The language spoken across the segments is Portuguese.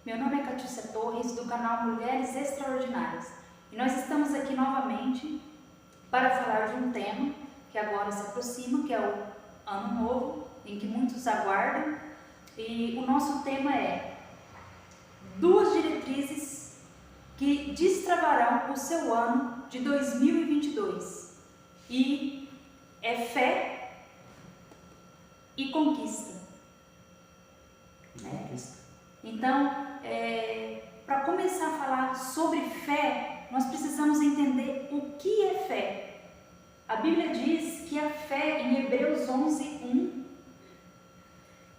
Meu nome é Catiúcia Torres, do canal Mulheres Extraordinárias, e nós estamos aqui novamente para falar de um tema que agora se aproxima, que é o Ano Novo, em que muitos aguardam, e o nosso tema é 2 diretrizes que destravarão o seu ano de 2022, e é fé e conquista. Então, para começar a falar sobre fé, nós precisamos entender o que é fé. A Bíblia diz que a fé, em Hebreus 11:1,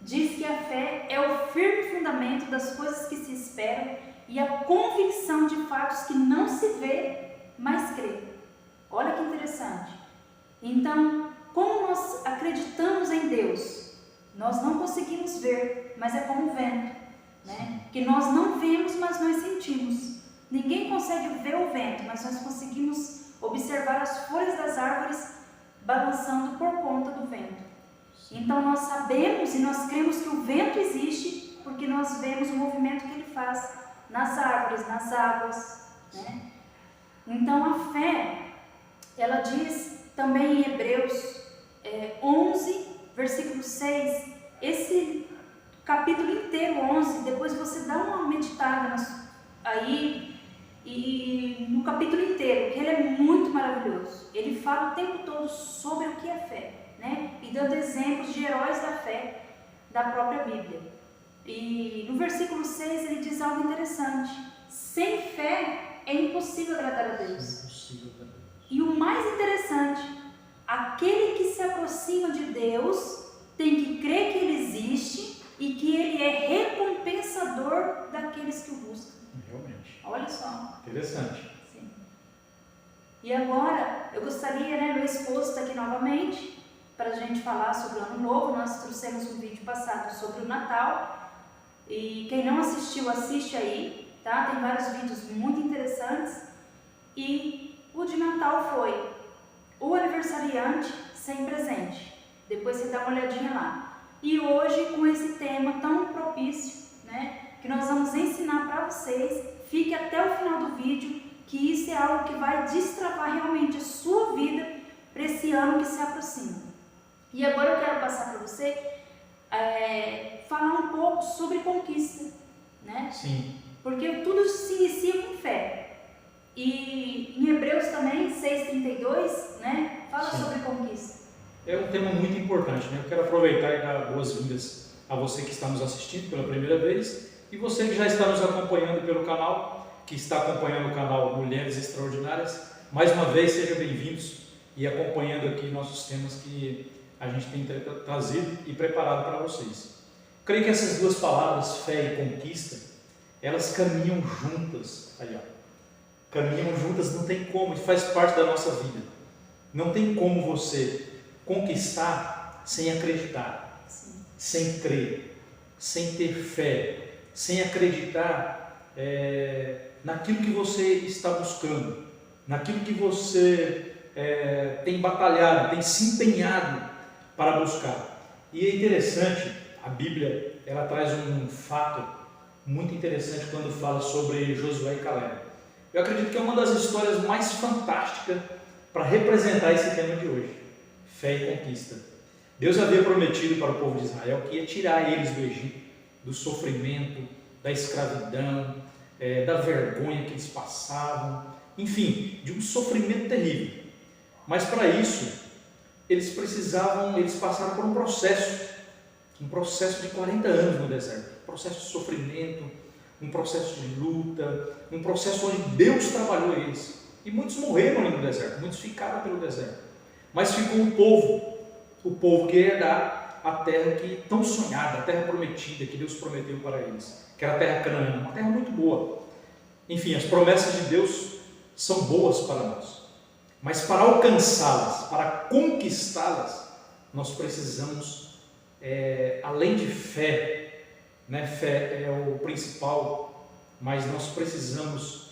diz que a fé é o firme fundamento das coisas que se esperam e a convicção de fatos que não se vê, mas crê. Olha que interessante. Então, como nós acreditamos em Deus, nós não conseguimos ver, mas é como o vento, né? Que nós não vemos, mas nós sentimos. Ninguém consegue ver o vento, mas nós conseguimos observar as folhas das árvores balançando por conta do vento. Então nós sabemos e nós cremos que o vento existe porque nós vemos o movimento que ele faz nas árvores, nas águas, né? Então a fé, ela diz também em Hebreus 11, versículo 6, esse capítulo inteiro, 11, depois você dá uma meditada aí e no capítulo inteiro, que ele é muito maravilhoso. Ele fala o tempo todo sobre o que é fé, né? E dando exemplos de heróis da fé da própria Bíblia. E no versículo 6 ele diz algo interessante: sem fé é impossível agradar a Deus. E o mais interessante, aquele que se aproxima de Deus tem que crer que Ele existe e que Ele é recompensador daqueles que o buscam. Realmente. Olha só. Interessante. Sim. E agora, eu gostaria, meu esposo está aqui novamente, para a gente falar sobre o Ano Novo. Nós trouxemos um vídeo passado sobre o Natal. E quem não assistiu, assiste aí, tá? Tem vários vídeos muito interessantes. E o de Natal foi o aniversariante sem presente. Depois você dá uma olhadinha lá. E hoje, com esse tema tão propício, né, que nós vamos ensinar para vocês, fique até o final do vídeo, que isso é algo que vai destravar realmente a sua vida para esse ano que se aproxima. E agora eu quero passar para você falar um pouco sobre conquista, né? Sim. Porque tudo se inicia com fé. E em Hebreus também, 6:32, né, fala Sim. sobre conquista. É um tema muito importante, né? Eu quero aproveitar e dar boas-vindas a você que está nos assistindo pela primeira vez e você que já está nos acompanhando pelo canal, que está acompanhando o canal Mulheres Extraordinárias. Mais uma vez, sejam bem-vindos e acompanhando aqui nossos temas que a gente tem trazido e preparado para vocês. Creio que essas duas palavras, fé e conquista, elas caminham juntas. Aí, ó. Caminham juntas, não tem como, isso faz parte da nossa vida. Não tem como você conquistar sem acreditar, sem crer, sem ter fé, sem acreditar naquilo que você está buscando, naquilo que você tem batalhado, tem se empenhado para buscar. E é interessante, a Bíblia ela traz um fato muito interessante quando fala sobre Josué e Caleb. Eu acredito que é uma das histórias mais fantásticas para representar esse tema de hoje, fé e conquista. Deus havia prometido para o povo de Israel que ia tirar eles do Egito, do sofrimento, da escravidão, da vergonha que eles passavam, enfim, de um sofrimento terrível. Mas para isso, eles passaram por um processo de 40 anos no deserto, um processo de sofrimento, um processo de luta, um processo onde Deus trabalhou eles. E muitos morreram ali no deserto, muitos ficaram pelo deserto. Mas ficou o povo que ia herdar a terra que tão sonhada, a terra prometida que Deus prometeu para eles, que era a terra Canaã, uma terra muito boa. Enfim, as promessas de Deus são boas para nós. Mas para alcançá-las, para conquistá-las, nós precisamos, além de fé, né? Fé é o principal, mas nós precisamos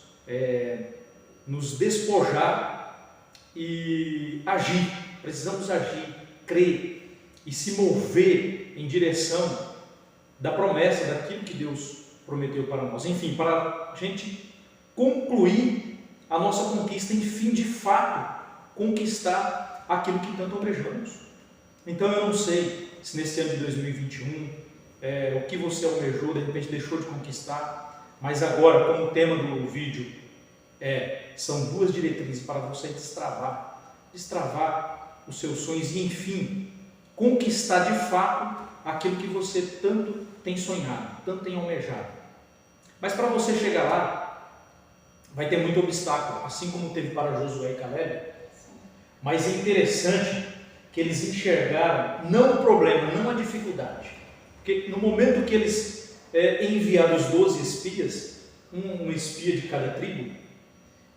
nos despojar e agir. Precisamos agir, crer e se mover em direção da promessa, daquilo que Deus prometeu para nós. Enfim, para a gente concluir a nossa conquista, enfim, de fato, conquistar aquilo que tanto almejamos. Então eu não sei se nesse ano de 2021, o que você almejou, de repente deixou de conquistar, mas agora, como o tema do vídeo são 2 diretrizes para você destravar os seus sonhos e, enfim, conquistar de fato aquilo que você tanto tem sonhado, tanto tem almejado. Mas para você chegar lá, vai ter muito obstáculo, assim como teve para Josué e Caleb. Mas é interessante que eles enxergaram não o problema, não a dificuldade. Porque no momento que eles enviaram os 12 espias, um espia de cada tribo,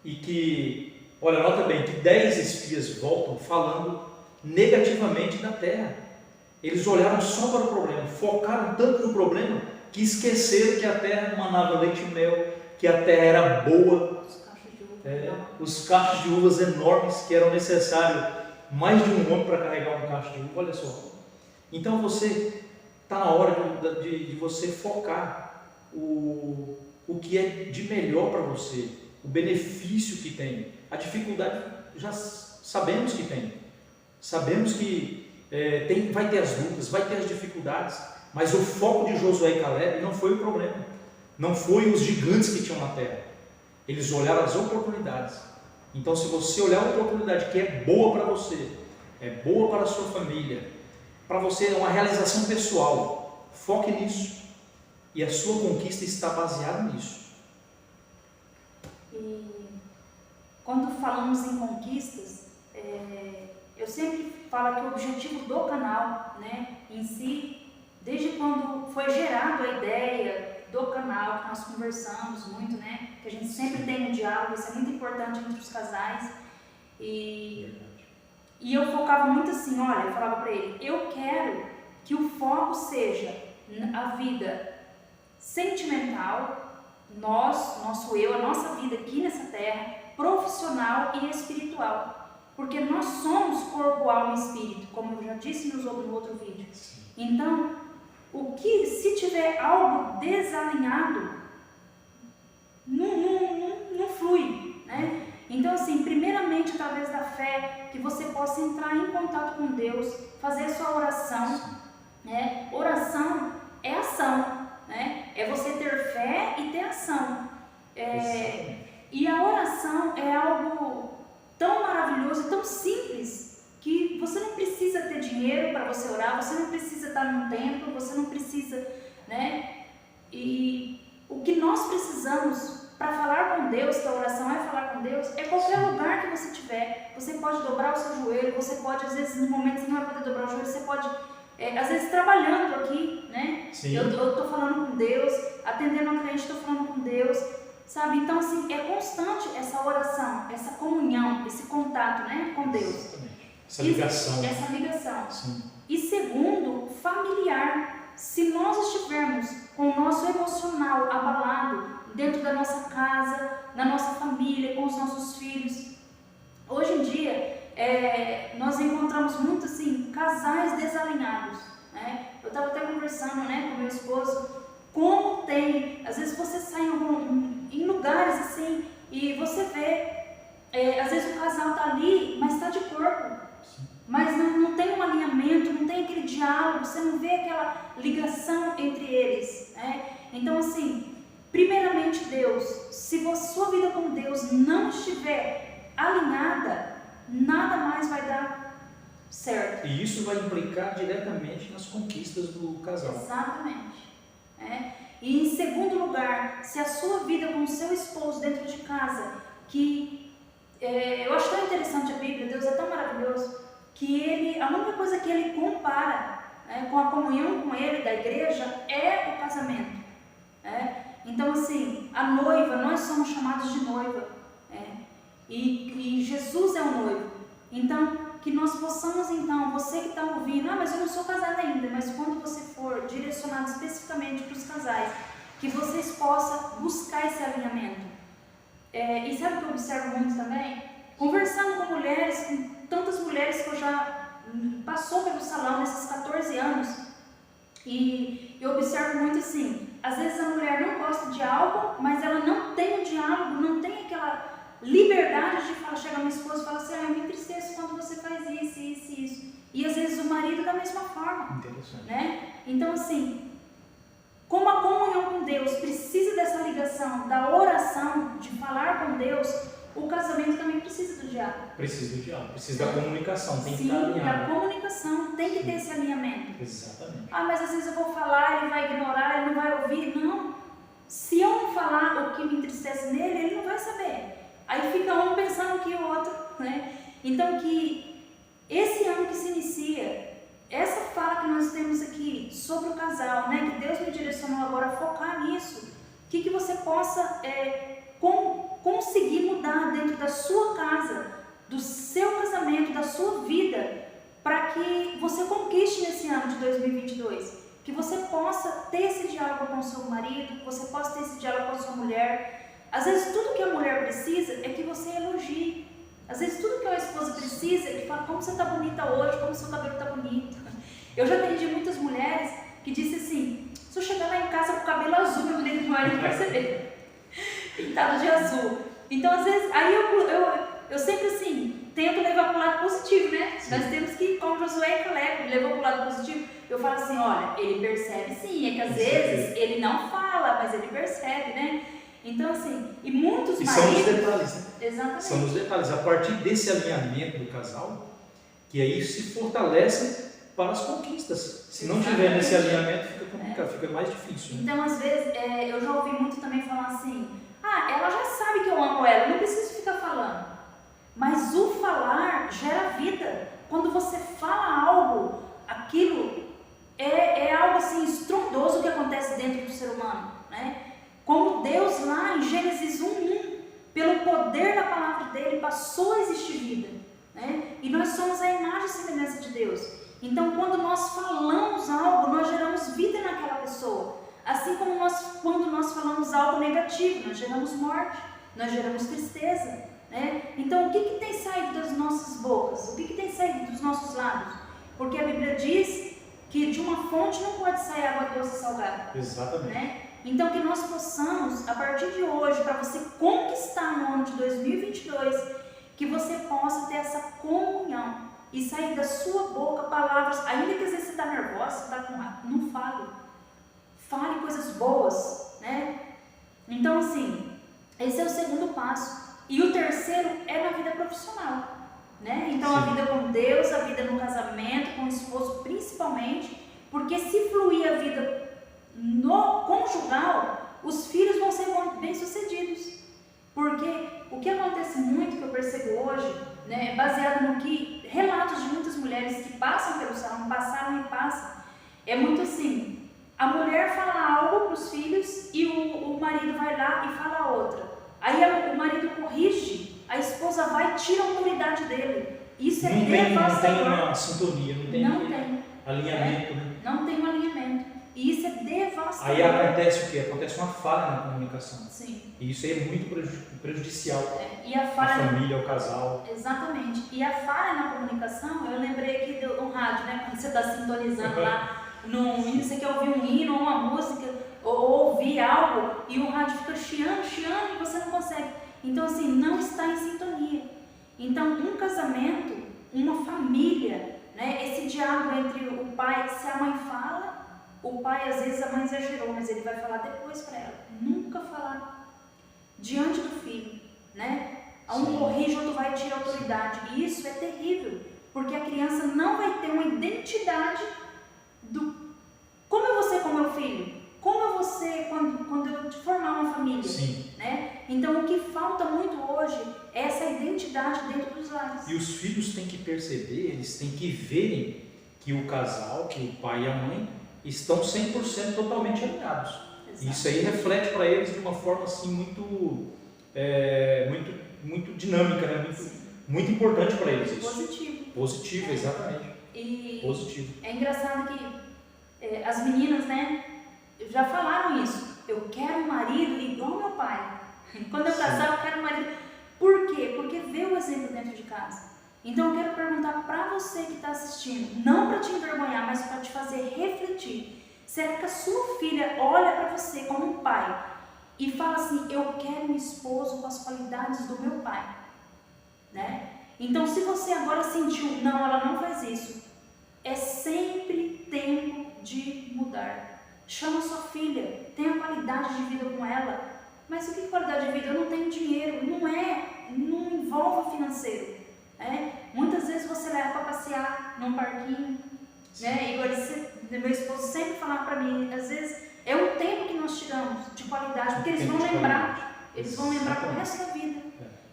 e que, olha, nota bem, que 10 espias voltam falando negativamente da terra. Eles olharam só para o problema, focaram tanto no problema, que esqueceram que a terra manava leite e mel, que a terra era boa, os cachos de uvas enormes, que eram necessários mais de um homem para carregar um cacho de uva, olha só. Então você está na hora de você focar o que é de melhor para você, o benefício que tem. A dificuldade já sabemos que tem, sabemos que vai ter as lutas, vai ter as dificuldades, mas o foco de Josué e Caleb não foi o problema, não foi os gigantes que tinham na terra. Eles olharam as oportunidades. Então, se você olhar a oportunidade que é boa para você, é boa para a sua família, para você é uma realização pessoal, foque nisso. E a sua conquista está baseada nisso. E quando falamos em conquistas, eu sempre falo que o objetivo do canal, né, em si, desde quando foi gerado a ideia do canal, que nós conversamos muito, né, que a gente sempre tem um diálogo, isso é muito importante entre os casais, e eu focava muito assim, olha, eu falava para ele, eu quero que o foco seja a vida sentimental, nosso eu, a nossa vida aqui nessa terra, profissional e espiritual, porque nós somos corpo, alma e espírito, como eu já disse no outro vídeo. Então, se tiver algo desalinhado, não flui, né? Então, assim, primeiramente, através da fé, que você possa entrar em contato com Deus, fazer a sua oração, né? Oração é ação, né? É você ter fé e ter ação. E a oração é algo tão maravilhoso, tão simples, que você não precisa ter dinheiro para você orar, você não precisa estar num templo, você não precisa, né? E o que nós precisamos para falar com Deus, que a oração é falar com Deus, é qualquer lugar que você tiver. Você pode dobrar o seu joelho, você pode, às vezes, no momento você não vai poder dobrar o joelho, você pode, às vezes, trabalhando aqui, né? Sim. Eu estou falando com Deus, atendendo a cliente, estou falando com Deus, sabe? Então, assim, é constante essa oração, essa comunhão, esse contato, né, com Deus. Exatamente. Essa ligação. Essa ligação. Sim. E segundo, familiar. Se nós estivermos com o nosso emocional abalado dentro da nossa casa, na nossa família, com os nossos filhos, hoje em dia nós encontramos muito assim casais desalinhados, né? Eu estava até conversando, né, com meu esposo, como tem, às vezes você sai em lugares assim e você vê, às vezes o casal está ali, mas está de corpo. Mas não tem um alinhamento, não tem aquele diálogo, você não vê aquela ligação entre eles, né? Então, assim, primeiramente Deus, se a sua vida com Deus não estiver alinhada, nada mais vai dar certo. E isso vai implicar diretamente nas conquistas do casal. Exatamente. E em segundo lugar, se a sua vida com o seu esposo dentro de casa, eu acho tão interessante a Bíblia, Deus é tão maravilhoso, que a única coisa que ele compara, né, com a comunhão com ele, da igreja, é o casamento. Então, assim, a noiva, nós somos chamados de noiva, e Jesus é o noivo. Então, que nós possamos, então, você que está ouvindo, mas eu não sou casada ainda, mas quando você for direcionado especificamente para os casais, que vocês possam buscar esse alinhamento. E sabe o que eu observo muito também? Conversando com mulheres, com tantas mulheres que eu já passou pelo salão nesses 14 anos, e eu observo muito assim, às vezes a mulher não gosta de algo, mas ela não tem o diálogo, não tem aquela liberdade de falar, chega no esposo e fala assim, eu me entristeço quando você faz isso, isso e isso. E às vezes o marido da mesma forma. Interessante. Né? Então assim, como a comunhão com Deus precisa dessa ligação, da oração, de falar com Deus, o casamento também precisa do diálogo. Precisa do diálogo, precisa da comunicação, tem que Sim, estar alinhado. da comunicação, tem que ter esse alinhamento. Exatamente. Mas às vezes eu vou falar, ele vai ignorar, ele não vai ouvir. Não. Se eu não falar o que me entristece nele, ele não vai saber. Aí fica um pensando que o outro, né? Então que esse ano que se inicia, essa fala que nós temos aqui sobre o casal, né? Que Deus me direcionou agora a focar nisso, que você possa conseguir mudar dentro da sua casa, do seu casamento, da sua vida, para que você conquiste nesse ano de 2022, que você possa ter esse diálogo com o seu marido, que você possa ter esse diálogo com a sua mulher. Às vezes tudo que a mulher precisa é que você elogie. Às vezes tudo que a esposa precisa é que fala, como você está bonita hoje, como o seu cabelo está bonito. Eu já atendi muitas mulheres que dizem assim, se eu chegar lá em casa com o cabelo azul, meu marido vai perceber. Pintado de azul. Então, às vezes, aí eu sempre assim, tento levar para o lado positivo, né? Sim. Nós temos que, como Josué e Caleb, levou para o lado positivo. Eu falo assim, olha, ele percebe sim, é que às vezes ele não fala, mas ele percebe, né? Então, assim, e muitos maridos... são os detalhes, né? Exatamente. São os detalhes. A partir desse alinhamento do casal, que aí se fortalece para as conquistas. Se não tiver nesse alinhamento, fica complicado, fica mais difícil. Né? Então, às vezes, eu já ouvi muito também falar assim, ela já sabe que eu amo ela, não preciso ficar falando. Mas o falar gera vida. Quando você fala algo, aquilo é algo assim estrondoso que acontece dentro do ser humano, né? Como Deus lá em Gênesis 1:1, pelo poder da palavra dele, passou a existir vida, né? E nós somos a imagem e semelhança de Deus. Então, quando nós falamos algo, nós geramos vida naquela pessoa. Assim como quando nós falamos algo negativo, nós geramos morte, nós geramos tristeza, né? Então, o que tem saído das nossas bocas? O que tem saído dos nossos lábios? Porque a Bíblia diz que de uma fonte não pode sair água doce e salgada. Exatamente. Né? Então, que nós possamos, a partir de hoje, para você conquistar no ano de 2022, que você possa ter essa comunhão e sair da sua boca palavras, ainda que às vezes você está nervosa, você está com raiva, não fale. Fale coisas boas, né? Então, assim, esse é o segundo passo. E o terceiro é na vida profissional, né? Então, sim, a vida com Deus, a vida no casamento, com o esposo principalmente, porque se fluir a vida no conjugal, os filhos vão ser bem-sucedidos. Porque o que acontece muito, que eu percebo hoje, né, baseado no que relatos de muitas mulheres que passam pelo salão, passaram e passam, é muito assim, a mulher fala algo para os filhos e o marido vai lá e fala outra. Aí o marido corrige, a esposa vai e tira a autoridade dele. Isso é devastador. Não tem uma sintonia, não tem alinhamento. Né? Não tem um alinhamento. E isso é devastador. Aí acontece o quê? Acontece uma falha na comunicação. Sim. E isso aí é muito prejudicial e a família, ao casal. Exatamente. E a falha na comunicação, eu lembrei aqui do rádio, né? Quando você está sintonizando lá, você quer ouvir um hino ou uma música, ou ouvir algo, e o rádio fica chiando, e você não consegue. Então, assim, não está em sintonia. Então, um casamento, uma família, né? Esse diálogo entre o pai, se a mãe fala, o pai, às vezes, a mãe exagerou, mas ele vai falar depois para ela. Nunca falar diante do filho, né? Um corrige, outro vai tirar autoridade. E isso é terrível, porque a criança não vai ter uma identidade do como eu vou ser com meu filho, como eu vou ser quando eu formar uma família. Sim. Né? Então, o que falta muito hoje é essa identidade dentro dos lares. E os filhos têm que perceber, eles têm que verem que o casal, que o pai e a mãe estão 100% totalmente alinhados. Exato. Isso aí reflete para eles de uma forma assim muito dinâmica, né? Muito importante para eles isso. Positivo, exatamente. E positivo. É engraçado que as meninas, né, já falaram isso. Eu quero um marido igual ao meu pai. Quando eu casar, eu quero um marido. Por quê? Porque vê o exemplo dentro de casa. Então eu quero perguntar para você que está assistindo, não para te envergonhar, mas para te fazer refletir. Será que a sua filha olha para você como um pai e fala assim, eu quero um esposo com as qualidades do meu pai, né? Então, se você agora sentiu, não, ela não faz isso, é sempre tempo de mudar. Chama sua filha, tenha qualidade de vida com ela. Mas o que é qualidade de vida? Eu não tenho dinheiro, não envolve financeiro. Muitas vezes você leva para passear num parquinho, né? E meu esposo sempre falava para mim, às vezes é um tempo que nós tiramos de qualidade, porque eles vão lembrar para o resto da vida.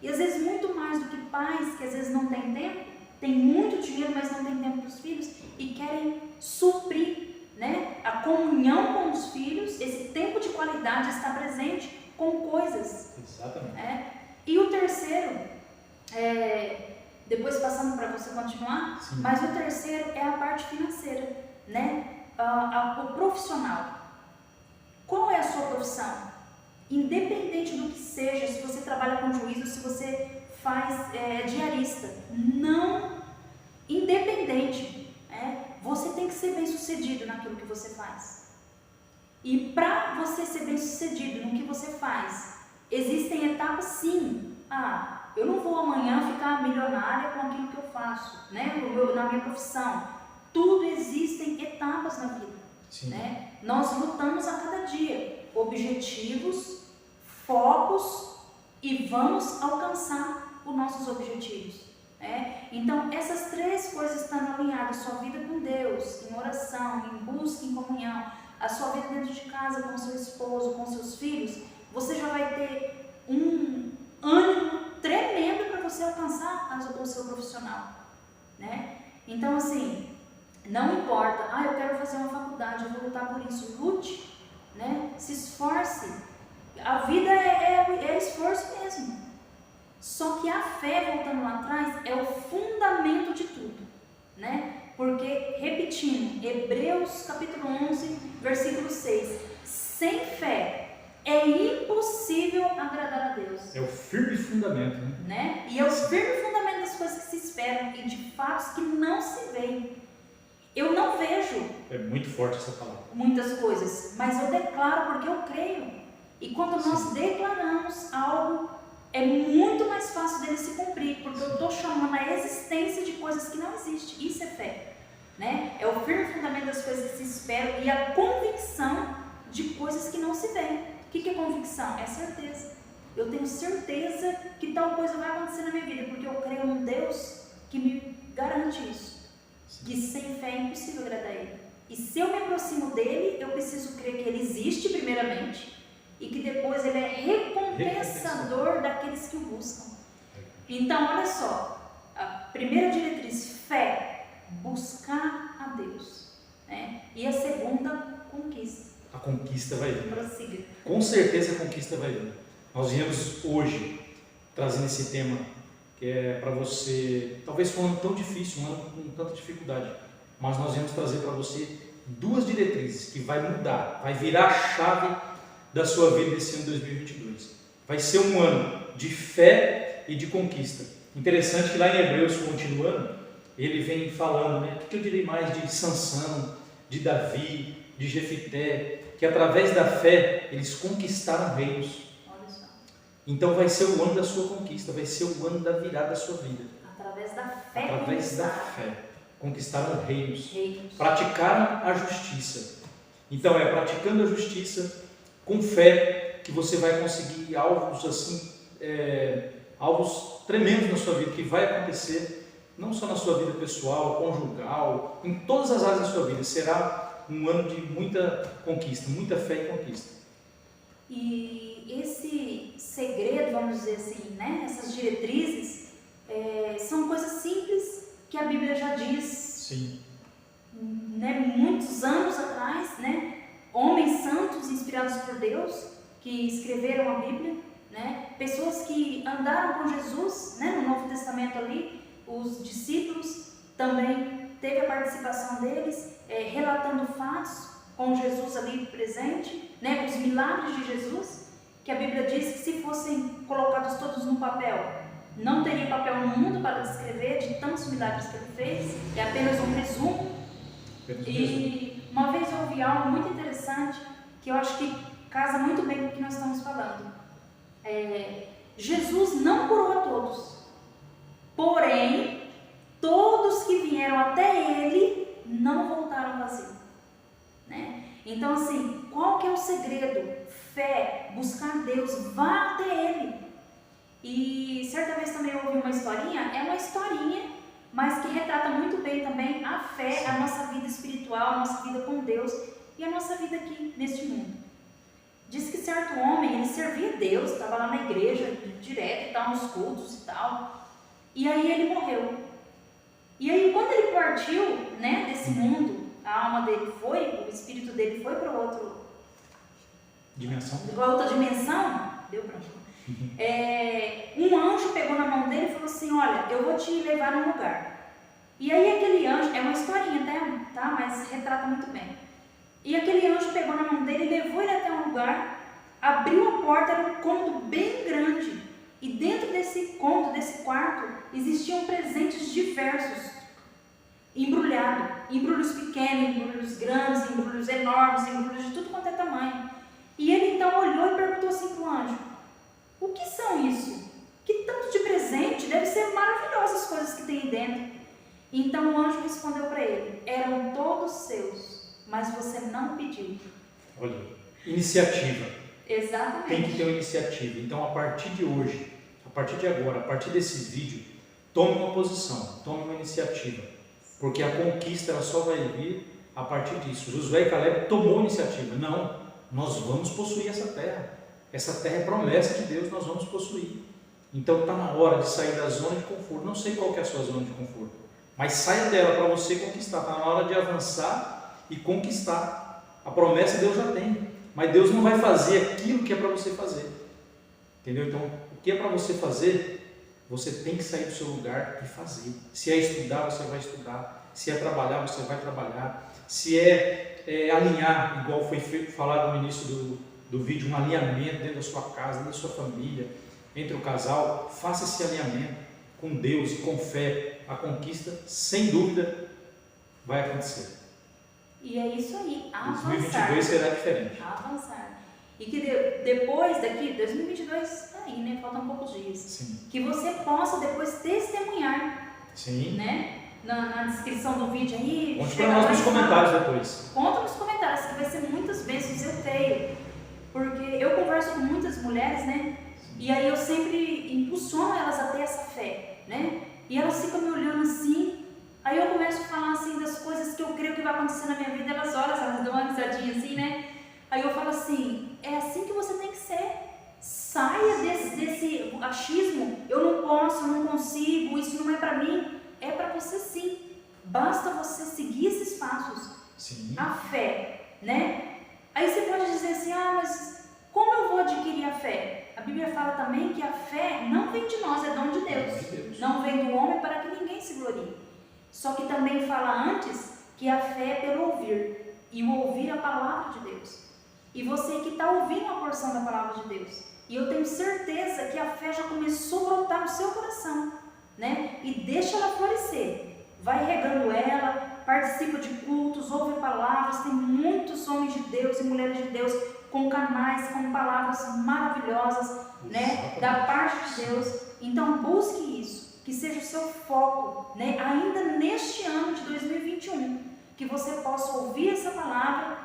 E às vezes muito mais do que pais que às vezes não têm tempo, têm muito dinheiro, mas não têm tempo para os filhos e querem suprir, né, a comunhão com os filhos, esse tempo de qualidade está presente com coisas. Exatamente. E o terceiro, depois passando para você continuar, sim, mas o terceiro é a parte financeira, né? O profissional. Qual é a sua profissão? Independente do que seja, se você trabalha com juízo, se você faz diarista, não, independente, você tem que ser bem sucedido naquilo que você faz. E para você ser bem sucedido no que você faz, existem etapas sim. Eu não vou amanhã ficar milionária com aquilo que eu faço, né? Na minha profissão. Tudo existem etapas na vida. Né? Nós lutamos a cada dia, objetivos, focos e vamos alcançar os nossos objetivos. Então essas três coisas estão alinhadas, sua vida com Deus, em oração, em busca, em comunhão, a sua vida dentro de casa com seu esposo, com seus filhos, você já vai ter um ânimo tremendo para você alcançar o seu profissional, né? Então assim, não importa, eu quero fazer uma faculdade, eu vou lutar por isso, lute, né? Se esforce, a vida é esforço mesmo. Só que a fé, voltando lá atrás, é o fundamento de tudo, né? Porque, repetindo, Hebreus capítulo 11, versículo 6, sem fé é impossível agradar a Deus. É o firme fundamento, né? E é o firme fundamento das coisas que se esperam e de fatos que não se veem. Eu não vejo. É muito forte essa palavra. Muitas coisas, mas eu declaro porque eu creio. E quando nós declaramos algo, é muito mais fácil dele se cumprir, porque eu estou chamando a existência de coisas que não existem. Isso é fé, né? É o firme fundamento das coisas que se esperam e a convicção de coisas que não se veem. O que é convicção? É certeza. Eu tenho certeza que tal coisa vai acontecer na minha vida, porque eu creio num Deus que me garante isso. Que sem fé é impossível agradar a Ele. E se eu me aproximo dele, eu preciso crer que Ele existe primeiramente e que depois Ele é recompensador daqueles que o buscam. Então, olha só, a primeira diretriz, fé, buscar a Deus, né? E a segunda, conquista. A conquista vai vir. Prossiga. Com certeza a conquista vai vir. Nós viemos hoje trazendo esse tema que é para você, talvez foi um ano tão difícil, um ano com tanta dificuldade, mas nós viemos trazer para você duas diretrizes que vai mudar, vai virar a chave da sua vida nesse ano 2022. Vai ser um ano de fé e de conquista. Interessante que lá em Hebreus, continuando, ele vem falando, né? O que eu direi mais de Sansão, de Davi, de Jefité, que através da fé eles conquistaram reinos. Então vai ser o ano da sua conquista, vai ser o ano da virada da sua vida. Através da fé. Através da fé. Conquistaram reinos. Praticaram a justiça. Então é praticando a justiça com fé que você vai conseguir alvos assim, alvos tremendos na sua vida, que vai acontecer não só na sua vida pessoal, conjugal, em todas as áreas da sua vida. Será um ano de muita conquista, muita fé e conquista. E esse segredo, vamos dizer assim, né? Essas diretrizes são coisas simples que a Bíblia já diz. Sim. Né? Muitos anos atrás, né? Homens santos inspirados por Deus que escreveram a Bíblia, né? Pessoas que andaram com Jesus, né? No Novo Testamento ali, os discípulos também teve a participação deles, relatando fatos com Jesus ali presente, né? Os milagres de Jesus, que a Bíblia diz que se fossem colocados todos no papel, não teria papel no mundo para descrever de tantos milagres que ele fez, é apenas um resumo. uma vez eu ouvi algo muito interessante que eu acho que casa muito bem com o que nós estamos falando. Jesus não curou a todos, porém, todos que vieram até Ele não voltaram vazios, né? Então, assim, qual que é o segredo? Fé, buscar Deus, vá até Ele. E certa vez também eu ouvi uma historinha, é uma historinha, mas que retrata muito bem também a fé, a nossa vida espiritual, a nossa vida com Deus e a nossa vida aqui neste mundo. Diz que certo homem, ele servia a Deus, estava lá na igreja direto e tal, nos cultos e tal, e aí ele morreu. E aí quando ele partiu, né, desse mundo, a alma dele foi, o espírito dele foi para outra dimensão, deu para um anjo pegou na mão dele e falou assim, olha, eu vou te levar num lugar. E aí aquele anjo, é uma historinha até, tá? Mas retrata muito bem. E aquele anjo pegou na mão dele e levou ele até um lugar, abriu a porta, era um cômodo bem grande. E dentro desse cômodo, desse quarto, existiam presentes diversos, embrulhos pequenos, embrulhos grandes, embrulhos enormes, embrulhos de tudo quanto é tamanho. E ele então olhou e perguntou assim para o anjo, o que são isso? Que tanto de presente? Deve ser maravilhosas as coisas que tem aí dentro. Então o anjo respondeu para ele, eram todos seus, mas você não pediu. Olha, iniciativa. Exatamente. Tem que ter uma iniciativa. Então, a partir de hoje, a partir de agora, a partir desse vídeo, tome uma posição, tome uma iniciativa. Porque a conquista ela só vai vir a partir disso. Josué e Caleb tomou a iniciativa. Não, nós vamos possuir essa terra. Essa terra é promessa de Deus, nós vamos possuir. Então está na hora de sair da zona de conforto. Não sei qual que é a sua zona de conforto, mas saia dela para você conquistar. Está na hora de avançar e conquistar. A promessa Deus já tem, mas Deus não vai fazer aquilo que é para você fazer. Entendeu? Então, o que é para você fazer, você tem que sair do seu lugar e fazer. Se é estudar, você vai estudar. Se é trabalhar, você vai trabalhar. Se é alinhar, igual foi falado no início do vídeo, um alinhamento dentro da sua casa, dentro da sua família, entre o casal, faça esse alinhamento com Deus e com fé. A conquista, sem dúvida, vai acontecer. E é isso aí, avançar. 2022 será diferente. Avançar. E que depois daqui, 2022 está aí, né? Faltam poucos dias. Sim. Que você possa depois testemunhar. Sim. Né? Na descrição do vídeo aí. Conte para nós nos comentários depois. Conta nos comentários, que vai ser muitas bênçãos, eu creio. Porque eu converso com muitas mulheres, né? E aí eu sempre impulsiono elas a ter essa fé, né? E elas ficam me olhando assim, aí eu começo a falar assim das coisas que eu creio que vai acontecer na minha vida, elas olham, elas dão uma risadinha assim, né? Aí eu falo assim, é assim que você tem que ser. Saia desse achismo, eu não posso, não consigo, isso não é para mim. É para você sim. Basta você seguir esses passos. Sim. A fé, né? Aí você pode dizer assim, mas como eu vou adquirir a fé? A Bíblia fala também que a fé não vem de nós, é dom de Deus. Não vem do homem para que ninguém se glorie. Só que também fala antes que a fé é pelo ouvir. E o ouvir a palavra de Deus. E você que está ouvindo a porção da palavra de Deus. E eu tenho certeza que a fé já começou a brotar no seu coração, né? E deixa ela florescer. Vai regando ela, participa de cultos, ouve palavras. Tem muitos homens de Deus e mulheres de Deus com canais, com palavras maravilhosas, né? Da parte de Deus. Então busque isso, que seja o seu foco, né? Ainda neste ano de 2021, que você possa ouvir essa palavra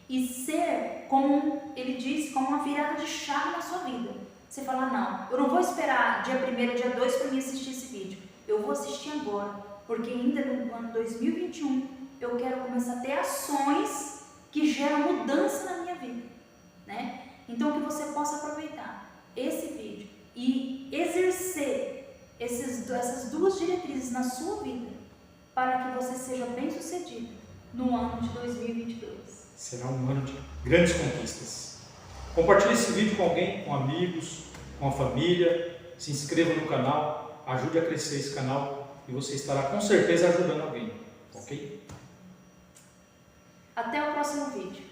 e ser, como ele diz, como uma virada de chave na sua vida. Você fala, não, eu não vou esperar dia 1º, dia 2 para mim assistir esse vídeo. Eu vou assistir agora, porque ainda no ano 2021 eu quero começar a ter ações que geram mudança na minha vida, né? Então que você possa aproveitar esse vídeo e exercer essas duas diretrizes na sua vida para que você seja bem sucedido no ano de 2022. Será um ano de grandes conquistas. Compartilhe esse vídeo com alguém, com amigos, com a família. Se inscreva no canal, ajude a crescer esse canal e você estará com certeza ajudando alguém, ok? Até o próximo vídeo.